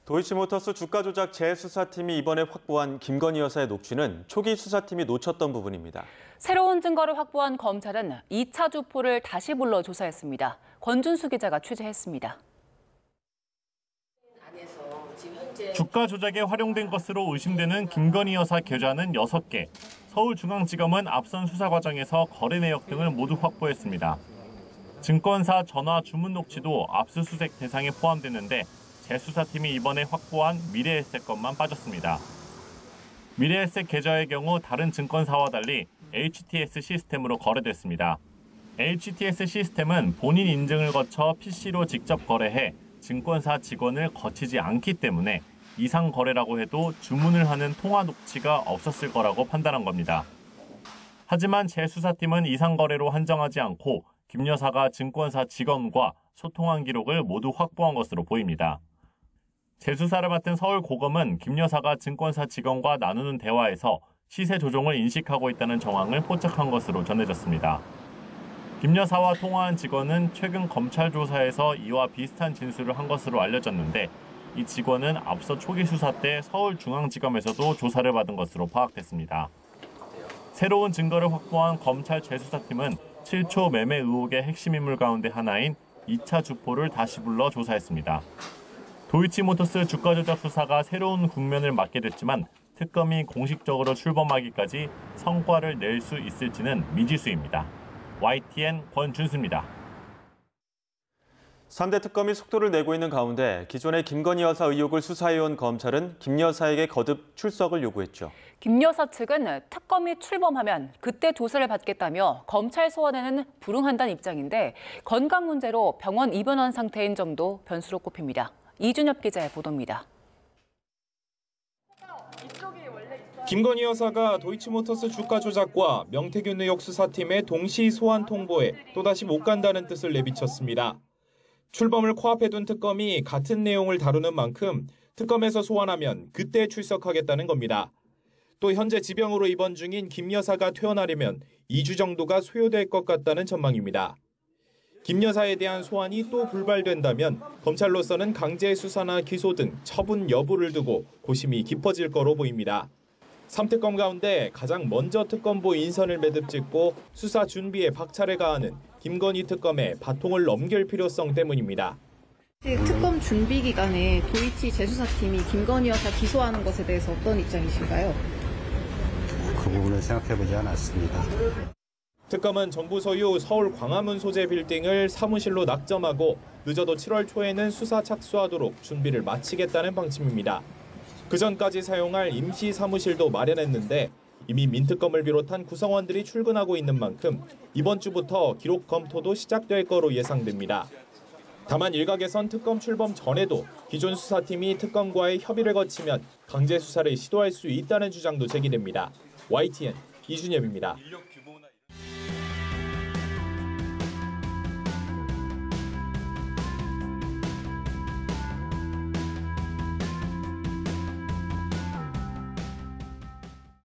도이치모터스 주가 조작 재수사팀이 이번에 확보한 김건희 여사의 녹취는 초기 수사팀이 놓쳤던 부분입니다. 새로운 증거를 확보한 검찰은 2차 주포를 다시 불러 조사했습니다. 권준수 기자가 취재했습니다. 주가 조작에 활용된 것으로 의심되는 김건희 여사 계좌는 6개. 서울중앙지검은 앞선 수사 과정에서 거래 내역 등을 모두 확보했습니다. 증권사 전화 주문 녹취도 압수수색 대상에 포함됐는데 재수사팀이 이번에 확보한 미래에셋 것만 빠졌습니다. 미래에셋 계좌의 경우 다른 증권사와 달리 HTS 시스템으로 거래됐습니다. HTS 시스템은 본인 인증을 거쳐 PC로 직접 거래해 증권사 직원을 거치지 않기 때문에 이상 거래라고 해도 주문을 하는 통화 녹취가 없었을 거라고 판단한 겁니다. 하지만 재수사팀은 이상 거래로 한정하지 않고 김 여사가 증권사 직원과 소통한 기록을 모두 확보한 것으로 보입니다. 재수사를 맡은 서울고검은 김 여사가 증권사 직원과 나누는 대화에서 시세 조종을 인식하고 있다는 정황을 포착한 것으로 전해졌습니다. 김 여사와 통화한 직원은 최근 검찰 조사에서 이와 비슷한 진술을 한 것으로 알려졌는데 이 직원은 앞서 초기 수사 때 서울중앙지검에서도 조사를 받은 것으로 파악됐습니다. 새로운 증거를 확보한 검찰 재수사팀은 7초 매매 의혹의 핵심 인물 가운데 하나인 2차 주포를 다시 불러 조사했습니다. 도이치모터스 주가 조작 수사가 새로운 국면을 맞게 됐지만 특검이 공식적으로 출범하기까지 성과를 낼 수 있을지는 미지수입니다. YTN 권준수입니다. 3대 특검이 속도를 내고 있는 가운데 기존의 김건희 여사 의혹을 수사해온 검찰은 김 여사에게 거듭 출석을 요구했죠. 김 여사 측은 특검이 출범하면 그때 조사를 받겠다며 검찰 소환에는 불응한다는 입장인데 건강 문제로 병원 입원한 상태인 점도 변수로 꼽힙니다. 이준엽 기자의 보도입니다. 김건희 여사가 도이치모터스 주가 조작과 명태균 의혹 수사팀의 동시 소환 통보에 또다시 못 간다는 뜻을 내비쳤습니다. 출범을 코앞에 둔 특검이 같은 내용을 다루는 만큼 특검에서 소환하면 그때 출석하겠다는 겁니다. 또 현재 지병으로 입원 중인 김 여사가 퇴원하려면 2주 정도가 소요될 것 같다는 전망입니다. 김 여사에 대한 소환이 또 불발된다면 검찰로서는 강제 수사나 기소 등 처분 여부를 두고 고심이 깊어질 거로 보입니다. 3특검 가운데 가장 먼저 특검보 인선을 매듭 짓고 수사 준비에 박차를 가하는 김건희 특검에 바통을 넘길 필요성 때문입니다. 특검 준비 기간에 도이치 재수사팀이 김건희 여사 기소하는 것에 대해서 어떤 입장이신가요? 그 부분을 생각해보지 않았습니다. 특검은 정부 소유 서울 광화문 소재 빌딩을 사무실로 낙점하고 늦어도 7월 초에는 수사 착수하도록 준비를 마치겠다는 방침입니다. 그전까지 사용할 임시 사무실도 마련했는데 이미 민특검을 비롯한 구성원들이 출근하고 있는 만큼 이번 주부터 기록 검토도 시작될 거로 예상됩니다. 다만 일각에선 특검 출범 전에도 기존 수사팀이 특검과의 협의를 거치면 강제 수사를 시도할 수 있다는 주장도 제기됩니다. YTN 이준엽입니다.